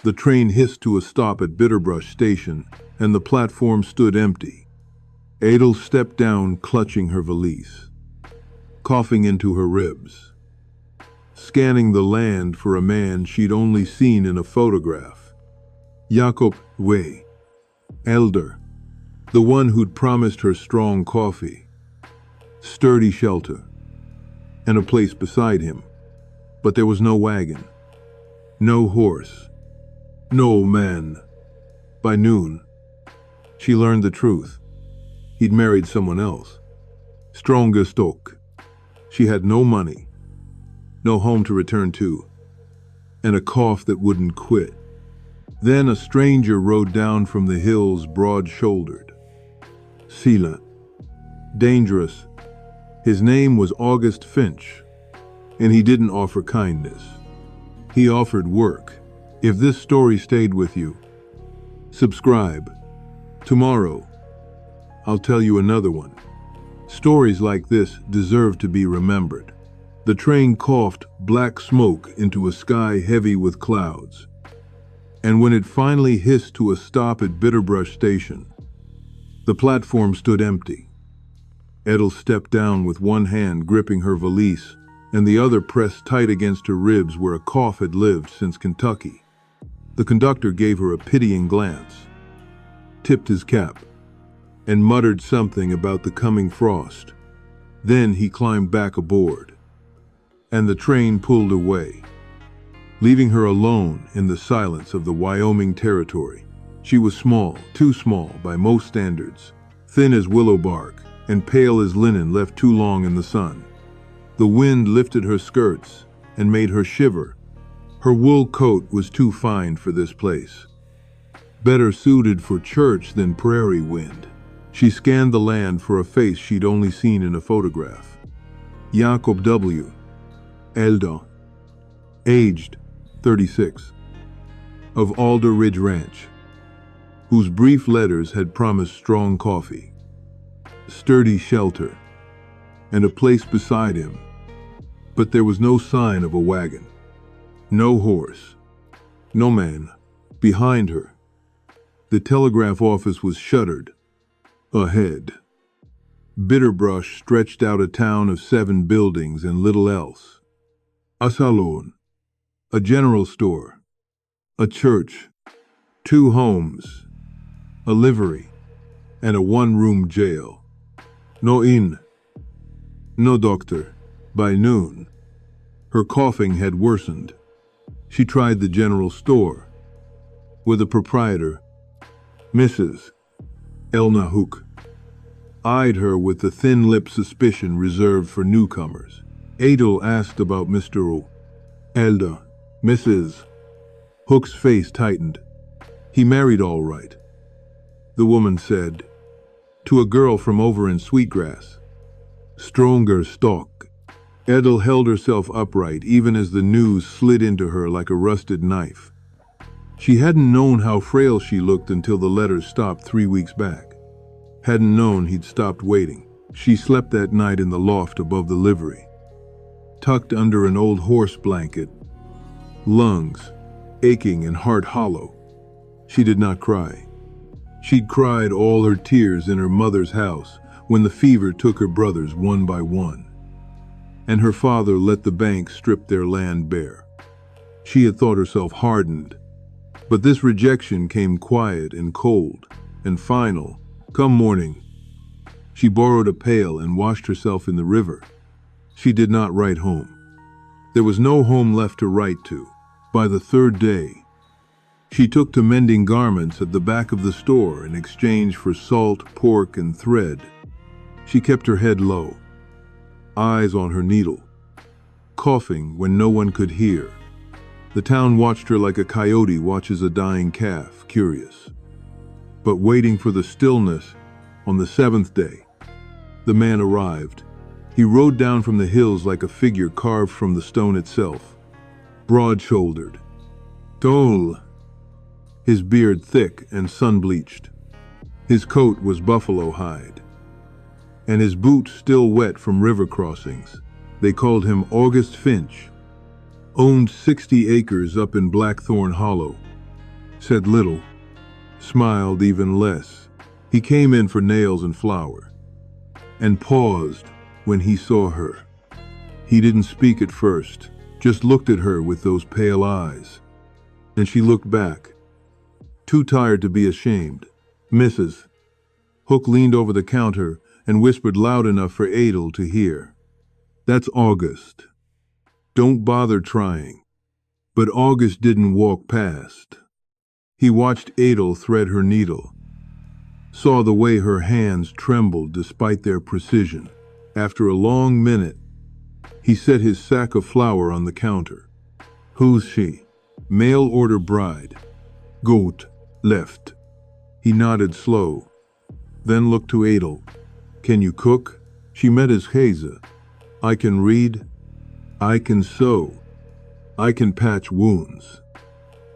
The train hissed to a stop at Bitterbrush Station, and the platform stood empty. Adel stepped down, clutching her valise, coughing into her ribs, scanning the land for a man she'd only seen in a photograph. Jakob Way, elder, the one who'd promised her strong coffee, sturdy shelter, and a place beside him. But there was no wagon, no horse, no man. By noon, she learned the truth. He'd married someone else. Strongest oak. She had no money, no home to return to, and a cough that wouldn't quit. Then a stranger rode down from the hills, broad-shouldered, silent, dangerous. His name was August Finch, and he didn't offer kindness. He offered work. If this story stayed with you, subscribe. Tomorrow, I'll tell you another one. Stories like this deserve to be remembered. The train coughed black smoke into a sky heavy with clouds. And when it finally hissed to a stop at Bitterbrush Station, the platform stood empty. Edel stepped down with one hand gripping her valise and the other pressed tight against her ribs where a cough had lived since Kentucky. The conductor gave her a pitying glance, tipped his cap, and muttered something about the coming frost. Then he climbed back aboard, and the train pulled away, leaving her alone in the silence of the Wyoming territory. She was small, too small by most standards, thin as willow bark, and pale as linen left too long in the sun. The wind lifted her skirts and made her shiver. Her wool coat was too fine for this place, better suited for church than prairie wind. She scanned the land for a face she'd only seen in a photograph. Jakob W. Elder, aged 36, of Alder Ridge Ranch, whose brief letters had promised strong coffee, sturdy shelter, and a place beside him. But there was no sign of a wagon, no horse, no man. Behind her, the telegraph office was shuttered. Ahead, Bitterbrush stretched out a town of 7 buildings and little else. A saloon, a general store, a church, 2 homes, a livery, and a 1-room jail. No inn, no doctor. By noon, her coughing had worsened. She tried the general store, where the proprietor, Mrs. Elna Hook, eyed her with the thin-lipped suspicion reserved for newcomers. Adel asked about Mr. Elder. Mrs. Hook's face tightened. He married all right, the woman said, to a girl from over in Sweetgrass. Stronger stock. Edel held herself upright even as the news slid into her like a rusted knife. She hadn't known how frail she looked until the letters stopped 3 weeks back. Hadn't known he'd stopped waiting. She slept that night in the loft above the livery, tucked under an old horse blanket, lungs aching and heart hollow. She did not cry. She'd cried all her tears in her mother's house when the fever took her brothers one by one, and her father let the bank strip their land bare. She had thought herself hardened, but this rejection came quiet and cold and final. Come morning, she borrowed a pail and washed herself in the river. She did not write home. There was no home left to write to. By the 3rd day, she took to mending garments at the back of the store in exchange for salt, pork, and thread. She kept her head low, eyes on her needle, coughing when no one could hear. The town watched her like a coyote watches a dying calf, curious. But waiting for the stillness, on the 7th day, the man arrived. He rode down from the hills like a figure carved from the stone itself, broad-shouldered, tall, his beard thick and sun-bleached. His coat was buffalo hide, and his boots still wet from river crossings. They called him August Finch. Owned 60 acres up in Blackthorn Hollow. said little, smiled even less. He came in for nails and flour, and paused when he saw her. He didn't speak at first, just looked at her with those pale eyes. And she looked back, too tired to be ashamed. "Mrs." Hook leaned over the counter and whispered loud enough for Adel to hear. "That's August. Don't bother trying." But August didn't walk past. He watched Adel thread her needle, saw the way her hands trembled despite their precision. After a long minute, he set his sack of flour on the counter. "Who's she?" "Mail order bride." "Goat, left." He nodded slow, then looked to Adel. "Can you cook?" She met his gaze. "I can read. I can sew. I can patch wounds.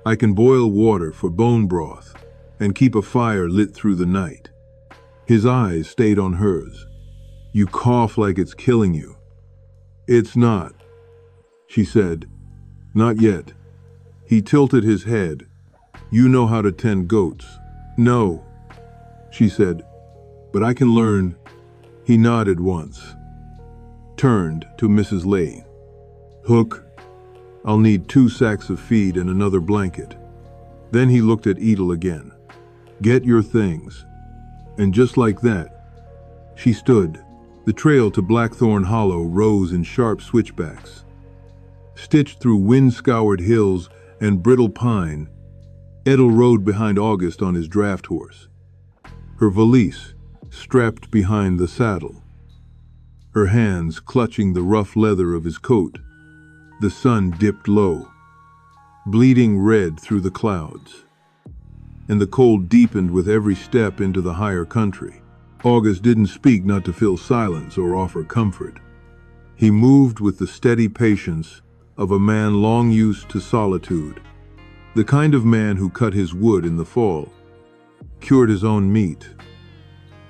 I can boil water for bone broth and keep a fire lit through the night." His eyes stayed on hers. "You cough like it's killing you." "It's not," she said. "Not yet." He tilted his head. "You know how to tend goats." "No," she said, "but I can learn." He nodded once, turned to Mrs. Lane. "Hook, I'll need 2 sacks of feed and another blanket." Then he looked at Edel again. "Get your things." And just like that, she stood. The trail to Blackthorn Hollow rose in sharp switchbacks, stitched through wind-scoured hills and brittle pine. Edel rode behind August on his draft horse, her valise strapped behind the saddle, her hands clutching the rough leather of his coat. The sun dipped low, bleeding red through the clouds, and the cold deepened with every step into the higher country. August didn't speak, not to fill silence or offer comfort. He moved with the steady patience of a man long used to solitude, the kind of man who cut his wood in the fall, cured his own meat,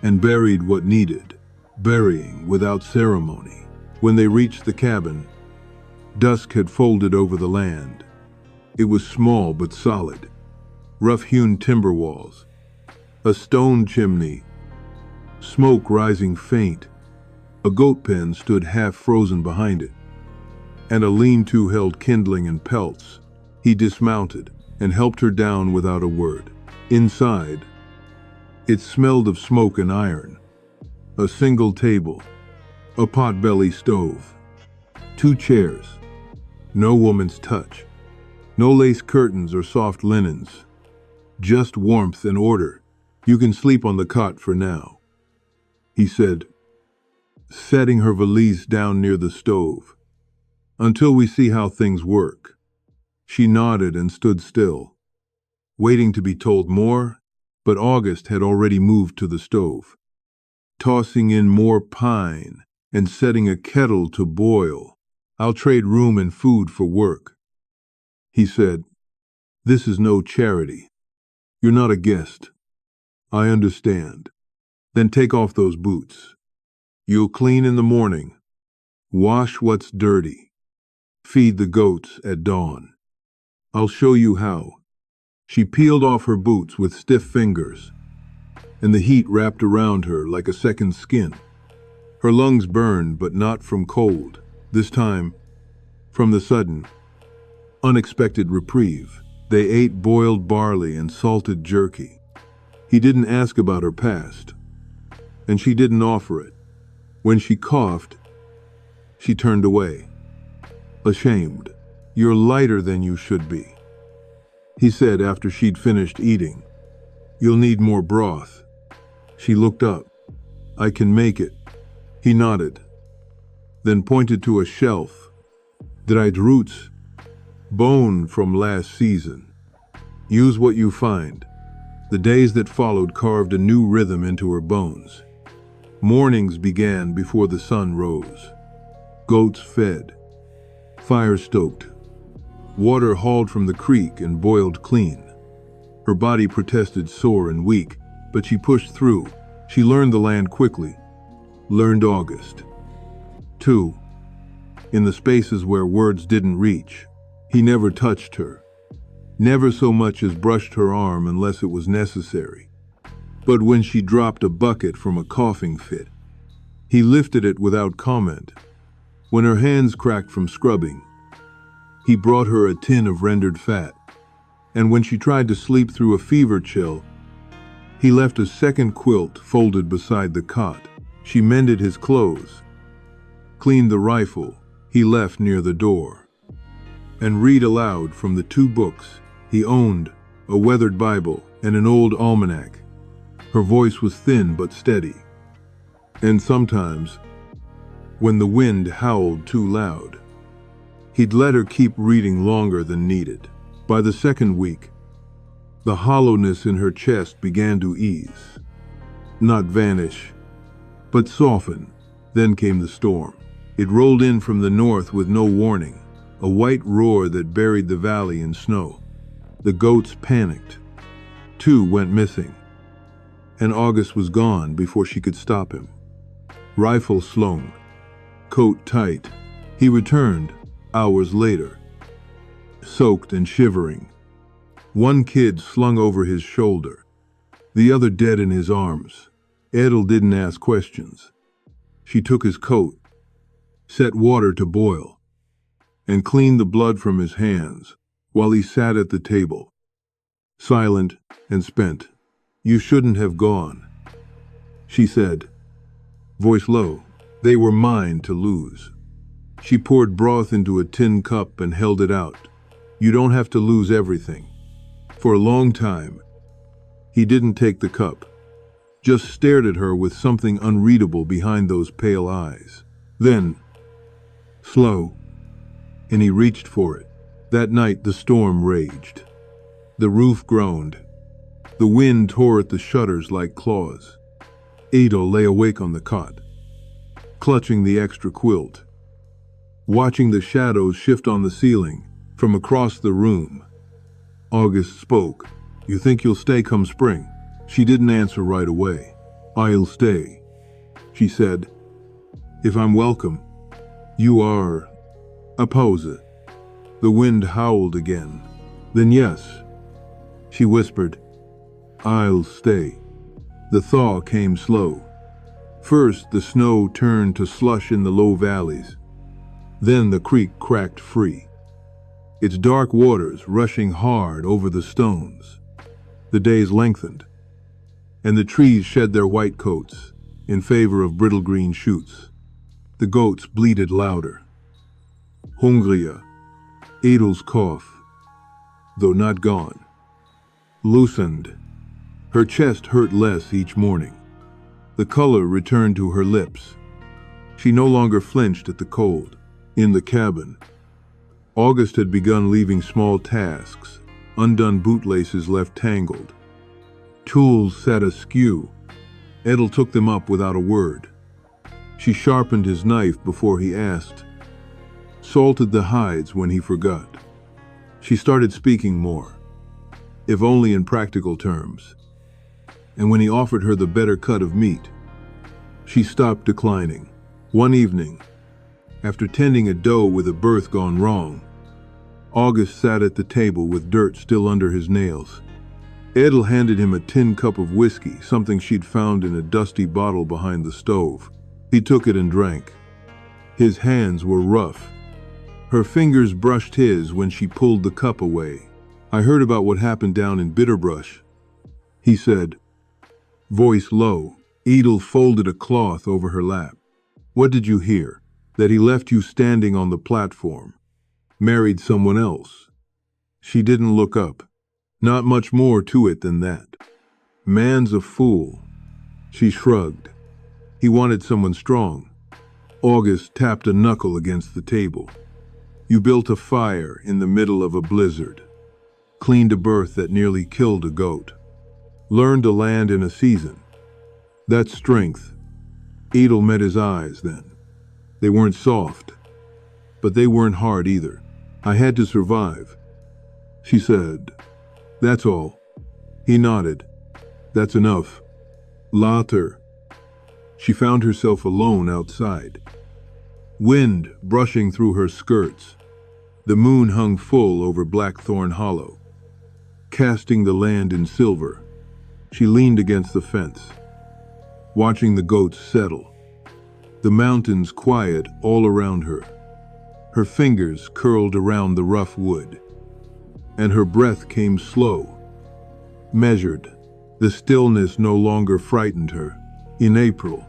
and buried what needed burying without ceremony. When they reached the cabin, dusk had folded over the land. It was small but solid, rough-hewn timber walls, a stone chimney, smoke rising faint. A goat pen stood half-frozen behind it, and a lean-to held kindling and pelts. He dismounted and helped her down without a word. Inside, it smelled of smoke and iron. A single table, a pot-belly stove, 2 chairs, no woman's touch, no lace curtains or soft linens, just warmth and order. "You can sleep on the cot for now," he said, setting her valise down near the stove, "until we see how things work." She nodded and stood still, waiting to be told more, but August had already moved to the stove, tossing in more pine and setting a kettle to boil. "I'll trade room and food for work," he said. "This is no charity. You're not a guest." "I understand." "Then take off those boots. You'll clean in the morning. Wash what's dirty. Feed the goats at dawn. I'll show you how." She peeled off her boots with stiff fingers, and the heat wrapped around her like a second skin. Her lungs burned, but not from cold. This time, from the sudden, unexpected reprieve. They ate boiled barley and salted jerky. He didn't ask about her past, and she didn't offer it. When she coughed, she turned away, ashamed. "You're lighter than you should be," he said after she'd finished eating. "You'll need more broth." She looked up. "I can make it." He nodded, then pointed to a shelf. "Dried roots, bone from last season. Use what you find." The days that followed carved a new rhythm into her bones. Mornings began before the sun rose. Goats fed, fire stoked, water hauled from the creek and boiled clean. Her body protested, sore and weak, but she pushed through. She learned the land quickly, learned August, too. In the spaces where words didn't reach, he never touched her, never so much as brushed her arm unless it was necessary. But when she dropped a bucket from a coughing fit, he lifted it without comment. When her hands cracked from scrubbing, he brought her a tin of rendered fat. And when she tried to sleep through a fever chill, he left a second quilt folded beside the cot. She mended his clothes, cleaned the rifle he left near the door, and read aloud from the 2 books he owned, a weathered Bible and an old almanac. Her voice was thin but steady. And sometimes, when the wind howled too loud, he'd let her keep reading longer than needed. By the second week, the hollowness in her chest began to ease, not vanish, but soften. Then came the storm. It rolled in from the north with no warning, a white roar that buried the valley in snow. The goats panicked. 2 went missing, and August was gone before she could stop him. Rifle slung, coat tight. He returned hours later, soaked and shivering. 1 kid slung over his shoulder, the other dead in his arms. Edel didn't ask questions. She took his coat, set water to boil, and cleaned the blood from his hands while he sat at the table, silent and spent. "You shouldn't have gone," she said, voice low. "They were mine to lose." She poured broth into a tin cup and held it out. "You don't have to lose everything." For a long time, he didn't take the cup, just stared at her with something unreadable behind those pale eyes. Then, slow, and he reached for it. That night the storm raged. The roof groaned. The wind tore at the shutters like claws. Adel lay awake on the cot, clutching the extra quilt, watching the shadows shift on the ceiling from across the room. August spoke. "You think you'll stay come spring?" She didn't answer right away. "I'll stay," she said. "If I'm welcome." "You are." A pause. The wind howled again. "Then yes," she whispered. "I'll stay." The thaw came slow. First, the snow turned to slush in the low valleys. Then the creek cracked free, its dark waters rushing hard over the stones. The days lengthened, and the trees shed their white coats in favor of brittle green shoots. The goats bleated louder. Hungria, Edel's cough, though not gone, loosened. Her chest hurt less each morning. The color returned to her lips. She no longer flinched at the cold. In the cabin, August had begun leaving small tasks, undone bootlaces left tangled. Tools sat askew. Edel took them up without a word. She sharpened his knife before he asked, salted the hides when he forgot. She started speaking more, if only in practical terms. And when he offered her the better cut of meat, she stopped declining. One evening, after tending a doe with a birth gone wrong, August sat at the table with dirt still under his nails. Edel handed him a tin cup of whiskey, something she'd found in a dusty bottle behind the stove. He took it and drank. His hands were rough. Her fingers brushed his when she pulled the cup away. "I heard about what happened down in Bitterbrush," he said, voice low. Edel folded a cloth over her lap. "What did you hear? That he left you standing on the platform, married someone else?" She didn't look up. "Not much more to it than that. Man's a fool." She shrugged. "He wanted someone strong." August tapped a knuckle against the table. "You built a fire in the middle of a blizzard, cleaned a berth that nearly killed a goat, learned to land in a season. That's strength." Edel met his eyes then. They weren't soft, but they weren't hard either. "I had to survive," she said. "That's all." He nodded. "That's enough." Later, she found herself alone outside. Wind brushing through her skirts. The moon hung full over Blackthorn Hollow. casting the land in silver. She leaned against the fence, watching the goats settle, the mountains quiet all around her. Her fingers curled around the rough wood, and her breath came slow, measured. The stillness no longer frightened her. In April,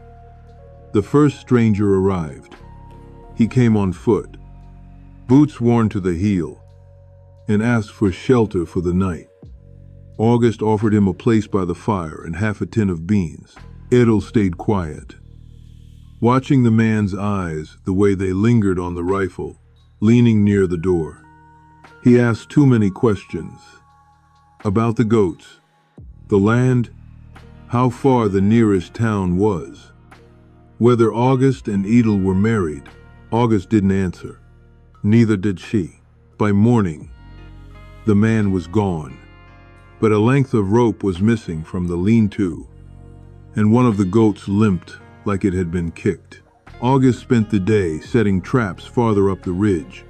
the first stranger arrived. He came on foot, boots worn to the heel, and asked for shelter for the night. August offered him a place by the fire and half a tin of beans. Edel stayed quiet, watching the man's eyes, the way they lingered on the rifle, leaning near the door. He asked too many questions. About the goats, the land, how far the nearest town was, whether August and Edel were married. August didn't answer. Neither did she. By morning, the man was gone, but a length of rope was missing from the lean-to, and one of the goats limped like it had been kicked. August spent the day setting traps farther up the ridge.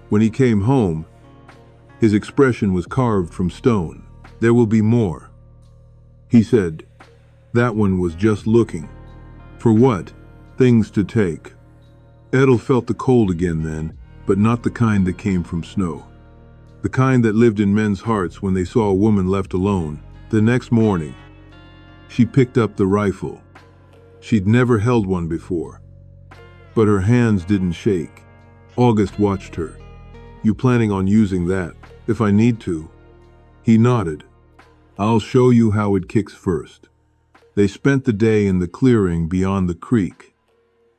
When he came home, his expression was carved from stone. There will be more, he said. That one was just looking. For what? Things to take. Edel felt the cold again then, but not the kind that came from snow. The kind that lived in men's hearts when they saw a woman left alone. The next morning, she picked up the rifle. She'd never held one before, but her hands didn't shake. August watched her. You planning on using that, if I need to? He nodded. I'll show you how it kicks first. They spent the day in the clearing beyond the creek.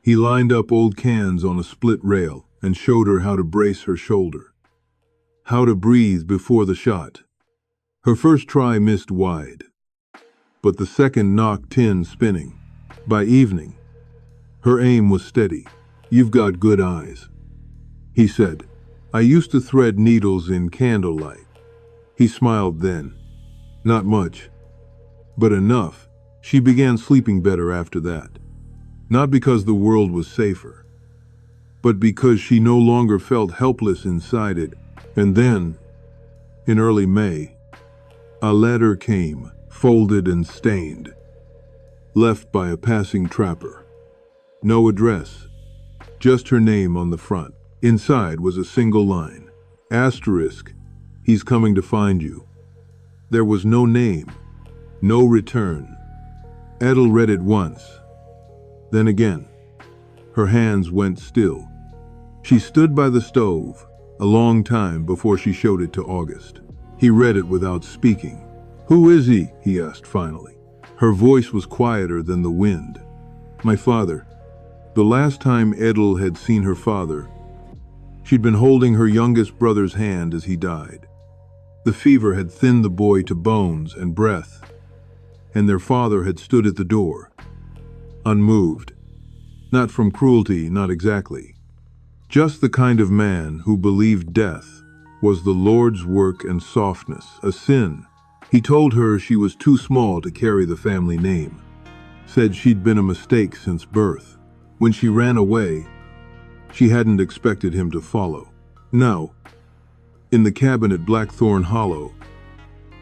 He lined up old cans on a split rail and showed her how to brace her shoulder, how to breathe before the shot. Her first try missed wide, but the second knocked tin spinning. By evening, her aim was steady. You've got good eyes, he said. I used to thread needles in candlelight. He smiled then. Not much, but enough. She began sleeping better after that. Not because the world was safer, but because she no longer felt helpless inside it. And then, in early May, a letter came, folded and stained, left by a passing trapper. No address, just her name on the front. Inside was a single line. Asterisk, he's coming to find you. There was no name, no return. Edel read it once, then again. Her hands went still. She stood by the stove a long time before she showed it to August. He read it without speaking. Who is he? He asked finally. Her voice was quieter than the wind. My father. The last time Edel had seen her father, she'd been holding her youngest brother's hand as he died. The fever had thinned the boy to bones and breath, and their father had stood at the door, unmoved. Not from cruelty, not exactly. Just the kind of man who believed death was the Lord's work and softness, a sin. He told her she was too small to carry the family name, said she'd been a mistake since birth. When she ran away, she hadn't expected him to follow. Now, in the cabin at Blackthorn Hollow,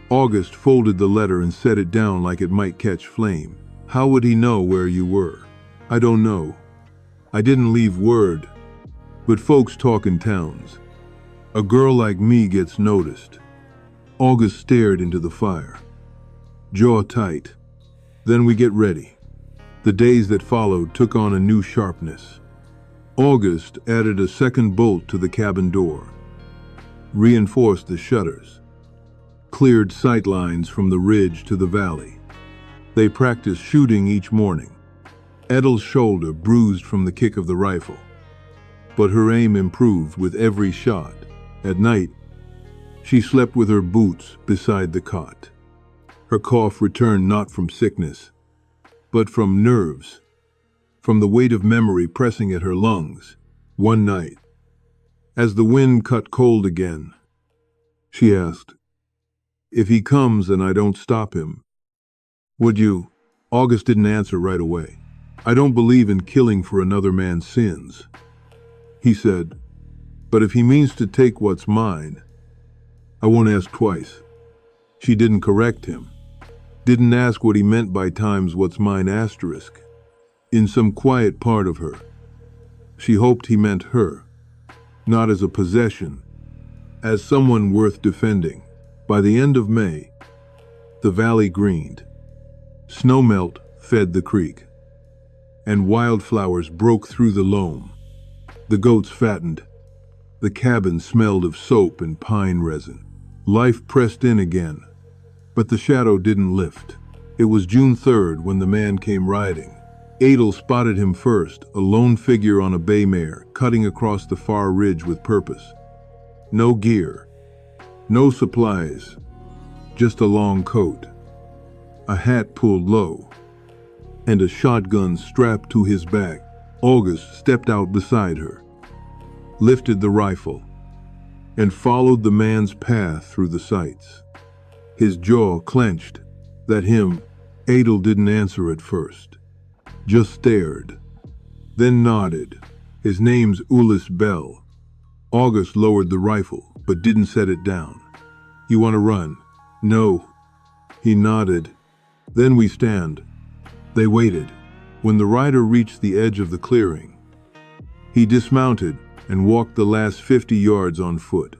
August folded the letter and set it down like it might catch flame. How would he know where you were? I don't know. I didn't leave word, but folks talk in towns. A girl like me gets noticed. August stared into the fire, jaw tight. Then we get ready. The days that followed took on a new sharpness. August added a second bolt to the cabin door, reinforced the shutters, cleared sight lines from the ridge to the valley. They practiced shooting each morning. Edel's shoulder bruised from the kick of the rifle, but her aim improved with every shot. At night, she slept with her boots beside the cot. Her cough returned not from sickness, but from nerves, from the weight of memory pressing at her lungs. One night, as the wind cut cold again, she asked, if he comes and I don't stop him, would you? August didn't answer right away. I don't believe in killing for another man's sins, he said, but if he means to take what's mine, I won't ask twice. She didn't correct him, didn't ask what he meant by times what's mine asterisk. In some quiet part of her, she hoped he meant her, not as a possession, as someone worth defending. By the end of May, the valley greened. Snowmelt fed the creek, and wildflowers broke through the loam. The goats fattened. The cabin smelled of soap and pine resin. Life pressed in again, but the shadow didn't lift. It was June 3rd when the man came riding. Adel spotted him first, a lone figure on a bay mare, cutting across the far ridge with purpose. No gear, no supplies, just a long coat, a hat pulled low, and a shotgun strapped to his back. August stepped out beside her, lifted the rifle, and followed the man's path through the sights. His jaw clenched. That him, Adel didn't answer at first, just stared, then nodded. His name's Ulis Bell. August lowered the rifle, but didn't set it down. You want to run? No. He nodded. Then we stand. They waited. When the rider reached the edge of the clearing, he dismounted and walked the last 50 yards on foot.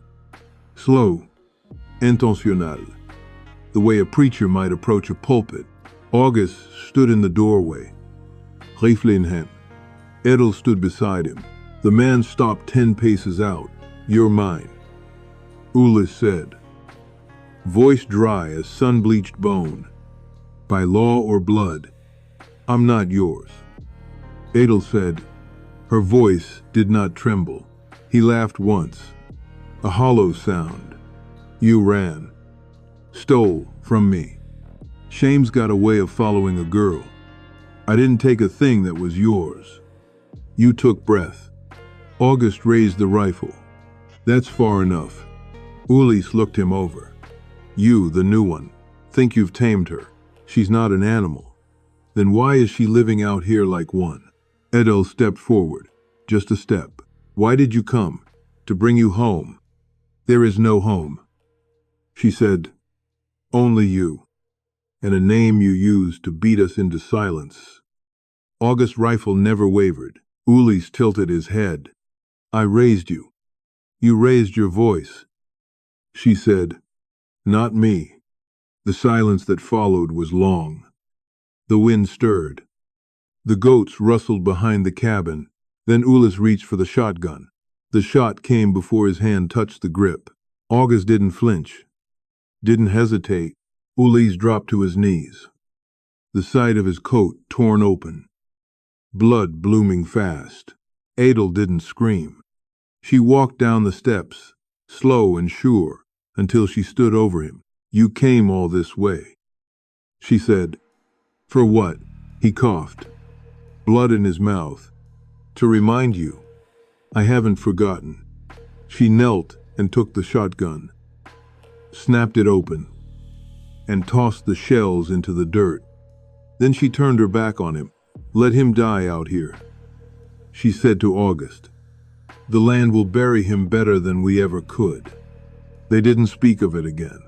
Slow, intentional, the way a preacher might approach a pulpit. August stood in the doorway, rifle in hand. Adel stood beside him. The man stopped 10 paces out. You're mine, Ulis said, voice dry as sun-bleached bone. By law or blood, I'm not yours. Adel said. Her voice did not tremble. He laughed once, a hollow sound. You ran, stole from me. Shame's got a way of following a girl. I didn't take a thing that was yours. You took breath. August raised the rifle. That's far enough. Ulis looked him over. You, the new one, think you've tamed her. She's not an animal. Then why is she living out here like one? Adel stepped forward, just a step. Why did you come? To bring you home. There is no home. She said, only you, and a name you used to beat us into silence. August's rifle never wavered. Ulis tilted his head. I raised you. You raised your voice. She said, not me. The silence that followed was long. The wind stirred. The goats rustled behind the cabin. Then Ulis reached for the shotgun. The shot came before his hand touched the grip. August didn't flinch, didn't hesitate. Ulis dropped to his knees, the side of his coat torn open, blood blooming fast. Adel didn't scream. She walked down the steps, slow and sure, until she stood over him. You came all this way, she said. For what? He coughed, blood in his mouth. To remind you. I haven't forgotten. She knelt and took the shotgun, snapped it open, and tossed the shells into the dirt. Then she turned her back on him. Let him die out here, she said to August. The land will bury him better than we ever could. They didn't speak of it again.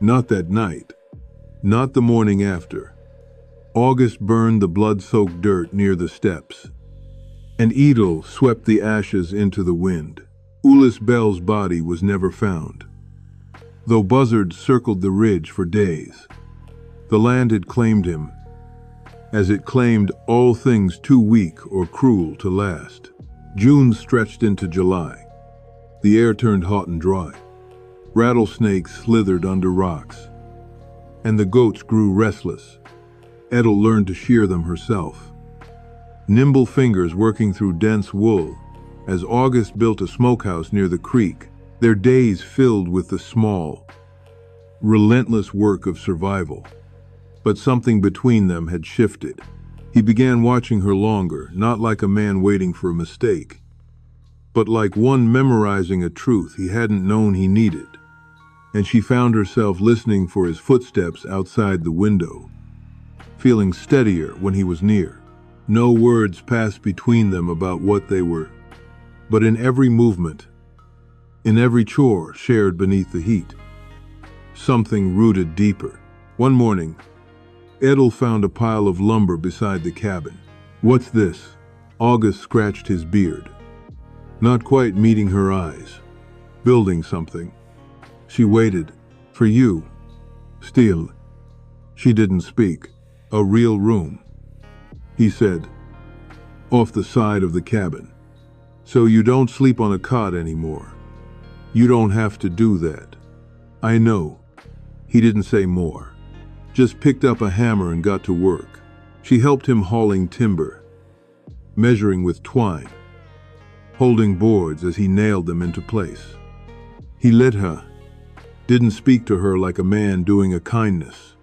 Not that night. Not the morning after. August burned the blood-soaked dirt near the steps, and Adel swept the ashes into the wind. Ulis Bell's body was never found, though buzzards circled the ridge for days. The land had claimed him, as it claimed all things too weak or cruel to last. June stretched into July. The air turned hot and dry. Rattlesnakes slithered under rocks, and the goats grew restless. Adel learned to shear them herself, nimble fingers working through dense wool. As August built a smokehouse near the creek, their days filled with the small, relentless work of survival. But something between them had shifted. He began watching her longer, not like a man waiting for a mistake, but like one memorizing a truth he hadn't known he needed. And she found herself listening for his footsteps outside the window, feeling steadier when he was near. No words passed between them about what they were, but in every movement, in every chore shared beneath the heat, something rooted deeper. One morning, Edel found a pile of lumber beside the cabin. "What's this?" August scratched his beard, not quite meeting her eyes. "Building something." She waited. "For you." "Still." She didn't speak. "A real room," he said, "off the side of the cabin. So you don't sleep on a cot anymore. You don't have to do that." "I know." He didn't say more, just picked up a hammer and got to work. She helped him hauling timber, measuring with twine, holding boards as he nailed them into place. He lit her, didn't speak to her like a man doing a kindness,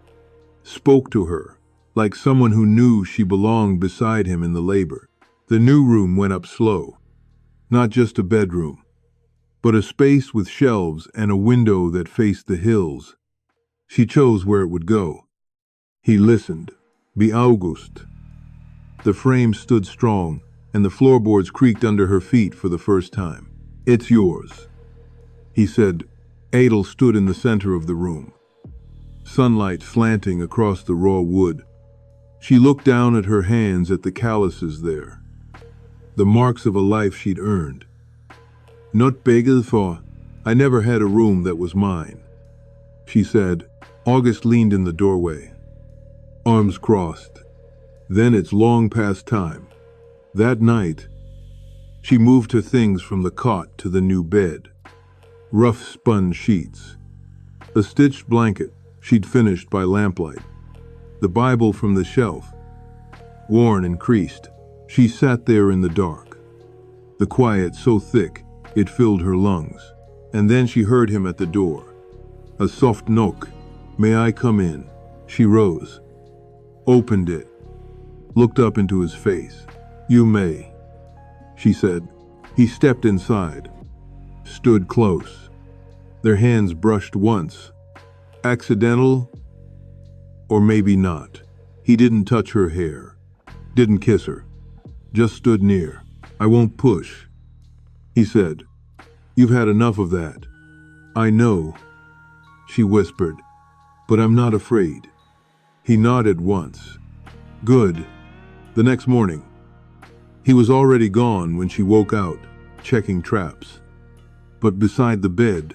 spoke to her like someone who knew she belonged beside him in the labor. The new room went up slow, not just a bedroom, but a space with shelves and a window that faced the hills. She chose where it would go. He listened. Be August. The frame stood strong, and the floorboards creaked under her feet for the first time. "It's yours," he said. Adel stood in the center of the room, sunlight slanting across the raw wood. She looked down at her hands, at the calluses there, the marks of a life she'd earned. "Not begged for. I never had a room that was mine," she said. August leaned in the doorway, arms crossed. "Then it's long past time." That night, she moved her things from the cot to the new bed. Rough spun sheets, a stitched blanket she'd finished by lamplight, the Bible from the shelf, worn and creased. She sat there in the dark, the quiet so thick it filled her lungs. And then she heard him at the door. A soft knock. "May I come in?" She rose, opened it, looked up into his face. "You may," she said. He stepped inside, stood close. Their hands brushed once. Accidental, or maybe not. He didn't touch her hair, didn't kiss her, just stood near. "I won't push," he said. "You've had enough of that." "I know," she whispered, "but I'm not afraid." He nodded once. "Good." The next morning, he was already gone when she woke out, checking traps. But beside the bed,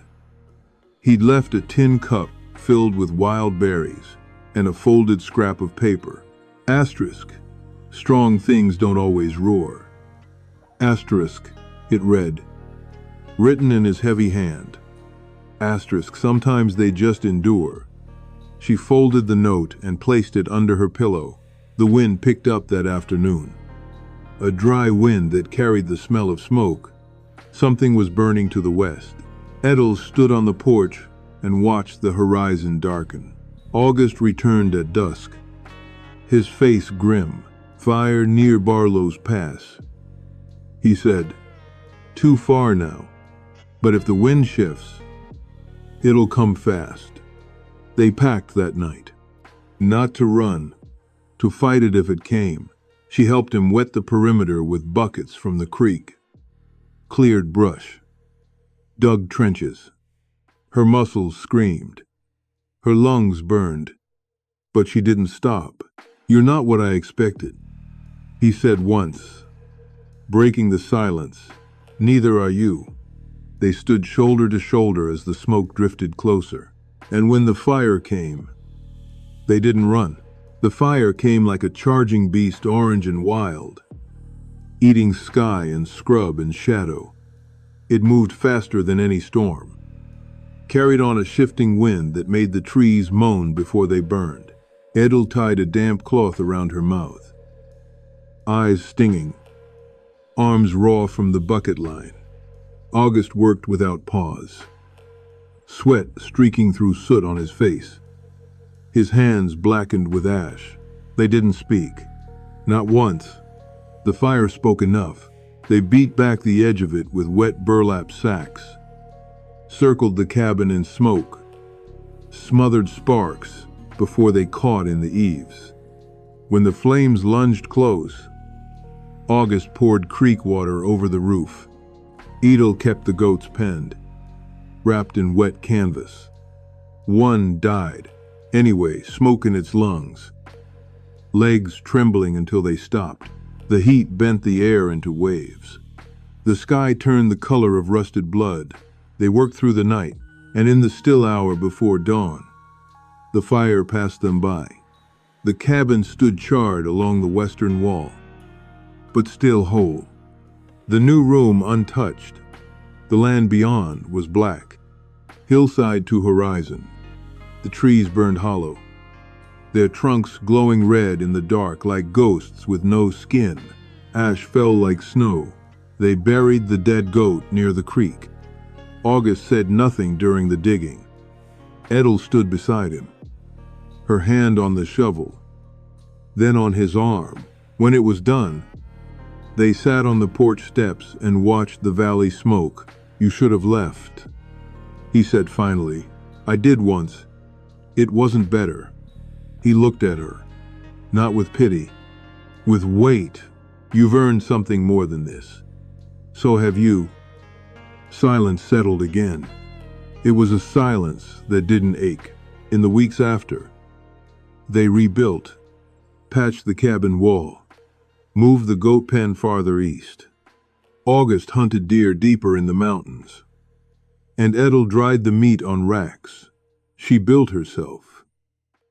he'd left a tin cup filled with wild berries and a folded scrap of paper. Asterisk, strong things don't always roar. Asterisk, it read, written in his heavy hand. Asterisk, sometimes they just endure. She folded the note and placed it under her pillow. The wind picked up that afternoon. A dry wind that carried the smell of smoke. Something was burning to the west. Edel stood on the porch and watched the horizon darken. August returned at dusk, his face grim. "Fire near Barlow's Pass," he said. "Too far now, but if the wind shifts, it'll come fast." They packed that night. Not to run, to fight it if it came. She helped him wet the perimeter with buckets from the creek, cleared brush, dug trenches. Her muscles screamed, her lungs burned, but she didn't stop. "You're not what I expected," he said once, breaking the silence. "Neither are you." They stood shoulder to shoulder as the smoke drifted closer. And when the fire came, they didn't run. The fire came like a charging beast, orange and wild, eating sky and scrub and shadow. It moved faster than any storm, carried on a shifting wind that made the trees moan before they burned. Edel tied a damp cloth around her mouth, eyes stinging, arms raw from the bucket line. August worked without pause, sweat streaking through soot on his face, his hands blackened with ash. They didn't speak, not once. The fire spoke enough. They beat back the edge of it with wet burlap sacks, circled the cabin in smoke, smothered sparks before they caught in the eaves. When the flames lunged close, August poured creek water over the roof. Edel kept the goats penned, wrapped in wet canvas. One died. Anyway, smoke in its lungs. Legs trembling until they stopped. The heat bent the air into waves. The sky turned the color of rusted blood. They worked through the night, and in the still hour before dawn, the fire passed them by. The cabin stood charred along the western wall, but still whole. The new room untouched. The land beyond was black, hillside to horizon. The trees burned hollow, their trunks glowing red in the dark like ghosts with no skin. Ash fell like snow. They buried the dead goat near the creek. August said nothing during the digging. Edel stood beside him, her hand on the shovel, then on his arm. When it was done, they sat on the porch steps and watched the valley smoke. "You should have left," he said finally. "I did once. It wasn't better." He looked at her, not with pity, with weight. "You've earned something more than this. So have you." Silence settled again. It was a silence that didn't ache. In the weeks after, they rebuilt, patched the cabin wall, moved the goat pen farther east. August hunted deer deeper in the mountains, and Edel dried the meat on racks. She built herself.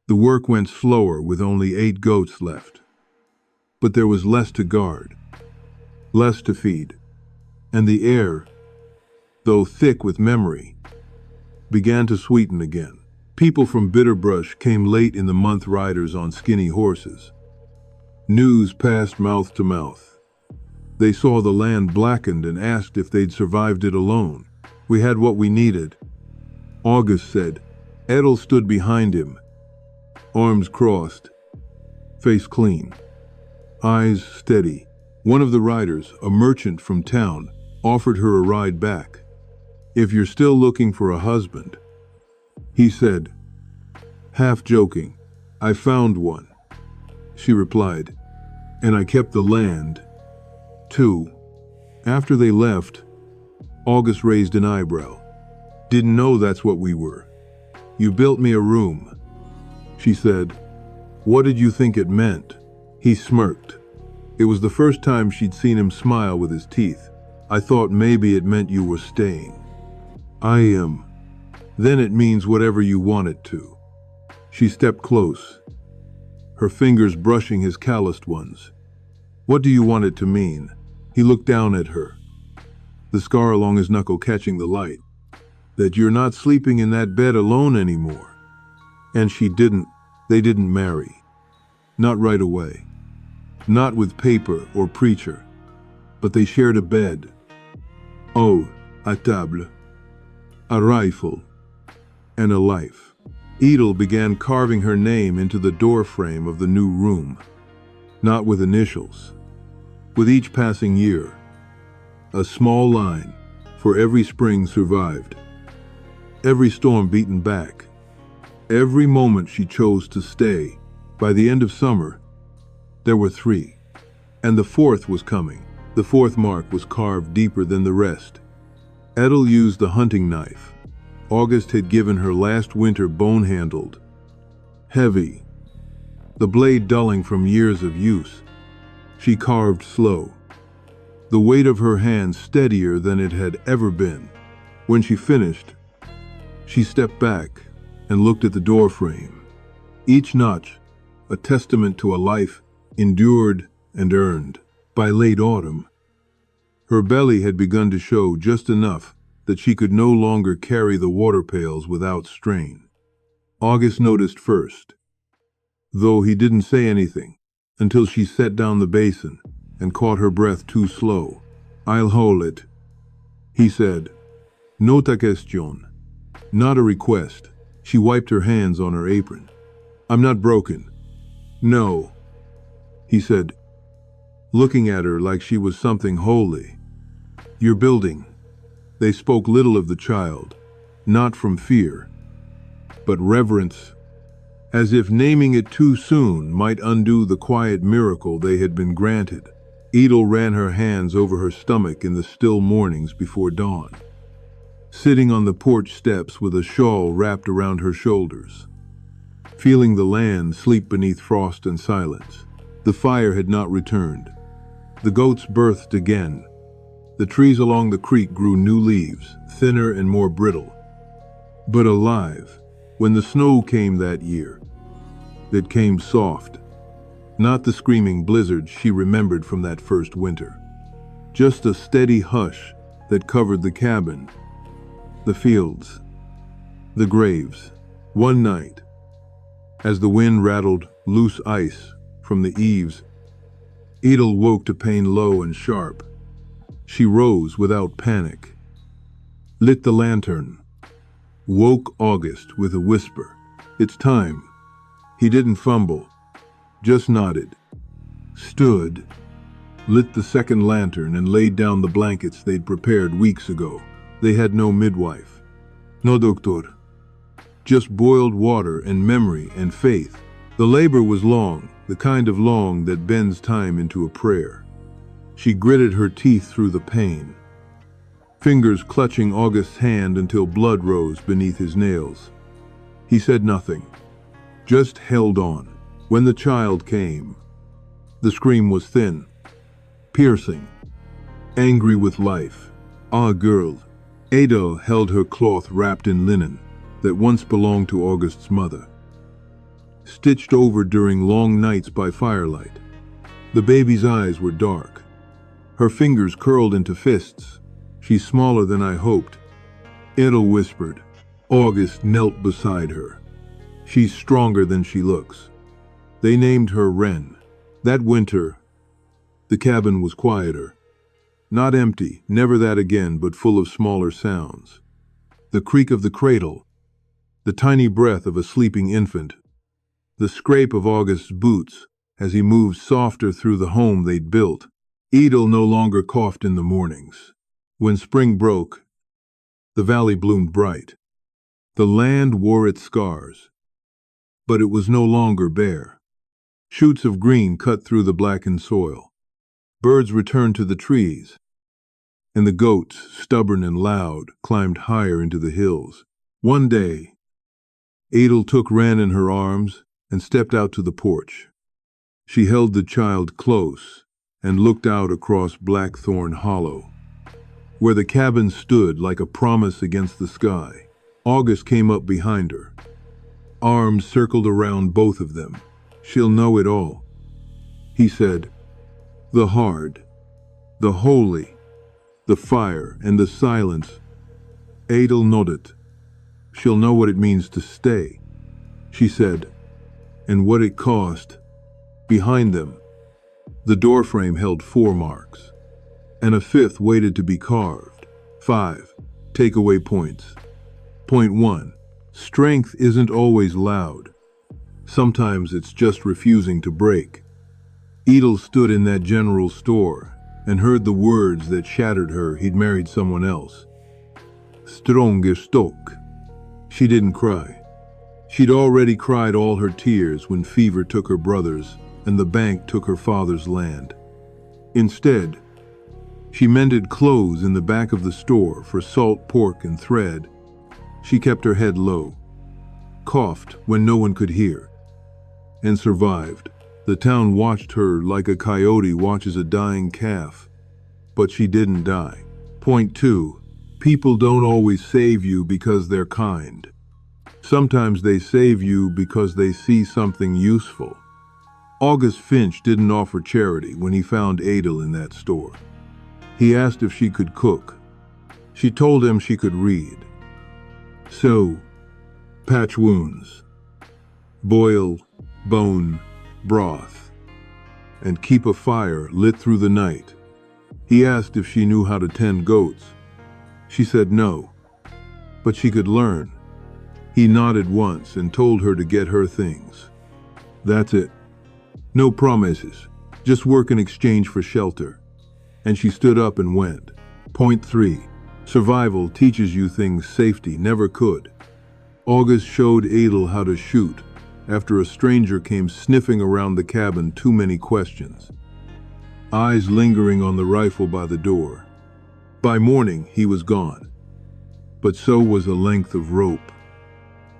The work went slower with only 8 goats left. But there was less to guard, less to feed, and the air, though thick with memory, began to sweeten again. People from Bitterbrush came late in the month, riders on skinny horses. News passed mouth to mouth. They saw the land blackened and asked if they'd survived it alone. "We had what we needed," August said. Edel stood behind him, arms crossed, face clean, eyes steady. One of the riders, a merchant from town, offered her a ride back. "If you're still looking for a husband," he said, half joking. "I found one," she replied, "and I kept the land, too." After they left, August raised an eyebrow. "Didn't know that's what we were." "You built me a room," she said. "What did you think it meant?" He smirked. It was the first time she'd seen him smile with his teeth. "I thought maybe it meant you were staying." "I am." "Then it means whatever you want it to." She stepped close, her fingers brushing his calloused ones. "What do you want it to mean?" He looked down at her, the scar along his knuckle catching the light. "That you're not sleeping in that bed alone anymore." And they didn't marry. Not right away. Not with paper or preacher. But they shared a bed. Oh, a table. A rifle. And a life. Edel began carving her name into the doorframe of the new room. Not with initials. With each passing year. A small line for every spring survived. Every storm beaten back. Every moment she chose to stay. By the end of summer, there were 3. And the 4th was coming. The 4th mark was carved deeper than the rest. Edel used the hunting knife August had given her last winter, bone-handled, heavy, the blade dulling from years of use. She carved slow, the weight of her hand steadier than it had ever been. When she finished, she stepped back and looked at the doorframe. Each notch, a testament to a life endured and earned. By late autumn, her belly had begun to show just enough that she could no longer carry the water pails without strain. August noticed first, though he didn't say anything until she set down the basin and caught her breath too slow. "I'll hold it," he said. "Nota question." Not a request. She wiped her hands on her apron. "I'm not broken." "No," he said, looking at her like she was something holy. "You're building." They spoke little of the child, not from fear, but reverence, as if naming it too soon might undo the quiet miracle they had been granted. Edel ran her hands over her stomach in the still mornings before dawn. sitting on the porch steps with a shawl wrapped around her shoulders, feeling the land sleep beneath frost and silence. The fire had not returned. The goats birthed again. The trees along the creek grew new leaves, thinner and more brittle, but alive. When the snow came that year, it came soft, not the screaming blizzard she remembered from that first winter. Just a steady hush that covered the cabin, the fields, the graves. One night, as the wind rattled loose ice from the eaves, Edel woke to pain low and sharp. She rose without panic, lit the lantern, woke August with a whisper. "It's time." He didn't fumble, just nodded, stood, lit the second lantern and laid down the blankets they'd prepared weeks ago. They had no midwife, no doctor, just boiled water and memory and faith. The labor was long, the kind of long that bends time into a prayer. She gritted her teeth through the pain, fingers clutching August's hand until blood rose beneath his nails. He said nothing, just held on. When the child came, the scream was thin, piercing, angry with life. "Ah, girl." Ada held her cloth wrapped in linen that once belonged to August's mother, stitched over during long nights by firelight. The baby's eyes were dark, her fingers curled into fists. "She's smaller than I hoped," Edel whispered. August knelt beside her. "She's stronger than she looks." They named her Wren. That winter, the cabin was quieter. Not empty, never that again, but full of smaller sounds. The creak of the cradle, the tiny breath of a sleeping infant, the scrape of August's boots as he moved softer through the home they'd built. Edel no longer coughed in the mornings. When spring broke, the valley bloomed bright. The land wore its scars, but it was no longer bare. Shoots of green cut through the blackened soil. Birds returned to the trees, and the goats, stubborn and loud, climbed higher into the hills. One day, Edel took Wren in her arms and stepped out to the porch. She held the child close and looked out across Blackthorn Hollow, where the cabin stood like a promise against the sky. August came up behind her. Arms circled around both of them. "She'll know it all," he said. "The hard, the holy, the fire, and the silence." Edel nodded. "She'll know what it means to stay," she said, "and what it cost." Behind them, the doorframe held 4 marks, and a 5th waited to be carved. 5 takeaway points. Point 1. Strength isn't always loud. Sometimes it's just refusing to break. Edel stood in that general store and heard the words that shattered her he'd married someone else. Stronger stock. She didn't cry. She'd already cried all her tears when fever took her brothers and the bank took her father's land. Instead, she mended clothes in the back of the store for salt pork and thread. She kept her head low, coughed when no one could hear, and survived. The town watched her like a coyote watches a dying calf, but she didn't die. Point 2. People don't always save you because they're kind. Sometimes they save you because they see something useful. August Finch didn't offer charity when he found Edel in that store. He asked if she could cook. She told him she could read. Sew, patch wounds, boil bone broth, and keep a fire lit through the night. He asked if she knew how to tend goats. She said no, but she could learn. He nodded once and told her to get her things. That's it. No promises, just work in exchange for shelter. And she stood up and went. Point 3. Survival teaches you things safety never could. August showed Edel how to shoot after a stranger came sniffing around the cabin. Too many questions. Eyes lingering on the rifle by the door. By morning, he was gone. but so was a length of rope,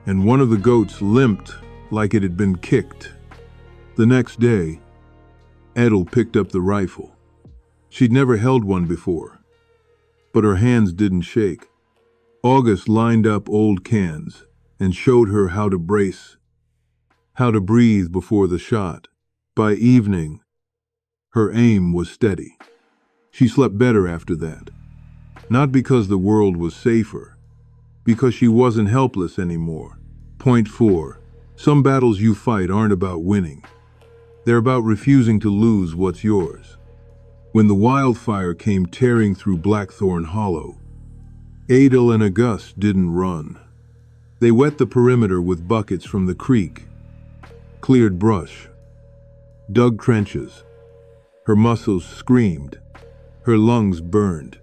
and one of the goats limped like it had been kicked. The next day, Edel picked up the rifle. She'd never held one before, but her hands didn't shake. August lined up old cans and showed her how to brace, how to breathe before the shot. By evening, her aim was steady. She slept better after that. Not because the world was safer, because she wasn't helpless anymore. Point 4. Some battles you fight aren't about winning. They're about refusing to lose what's yours. When the wildfire came tearing through Blackthorn Hollow, Adel and August didn't run. They wet the perimeter with buckets from the creek, cleared brush, dug trenches. Her muscles screamed, her lungs burned.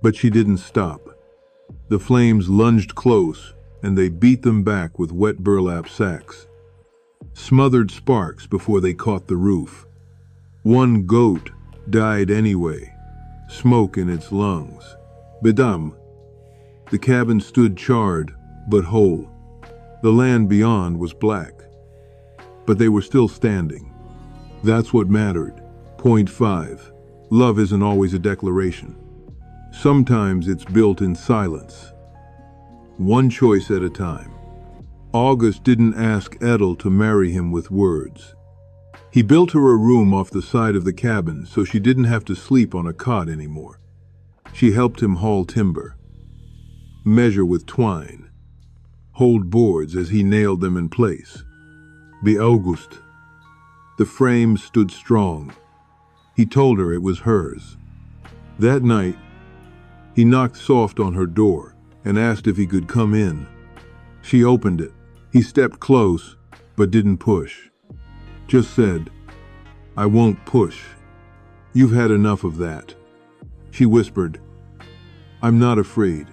But she didn't stop. The flames lunged close, and they beat them back with wet burlap sacks. Smothered sparks before they caught the roof. One goat died anyway, smoke in its lungs. Bedam. The cabin stood charred, but whole. The land beyond was black. But they were still standing. That's what mattered. Point 5. Love isn't always a declaration. Sometimes it's built in silence. One choice at a time. August didn't ask Edel to marry him with words. He built her a room off the side of the cabin so she didn't have to sleep on a cot anymore. She helped him haul timber, measure with twine, hold boards as he nailed them in place. Be August. The frame stood strong. He told her it was hers. That night, he knocked soft on her door and asked if he could come in. She opened it. He stepped close, but didn't push. Just said, "I won't push. You've had enough of that." She whispered, "I'm not afraid.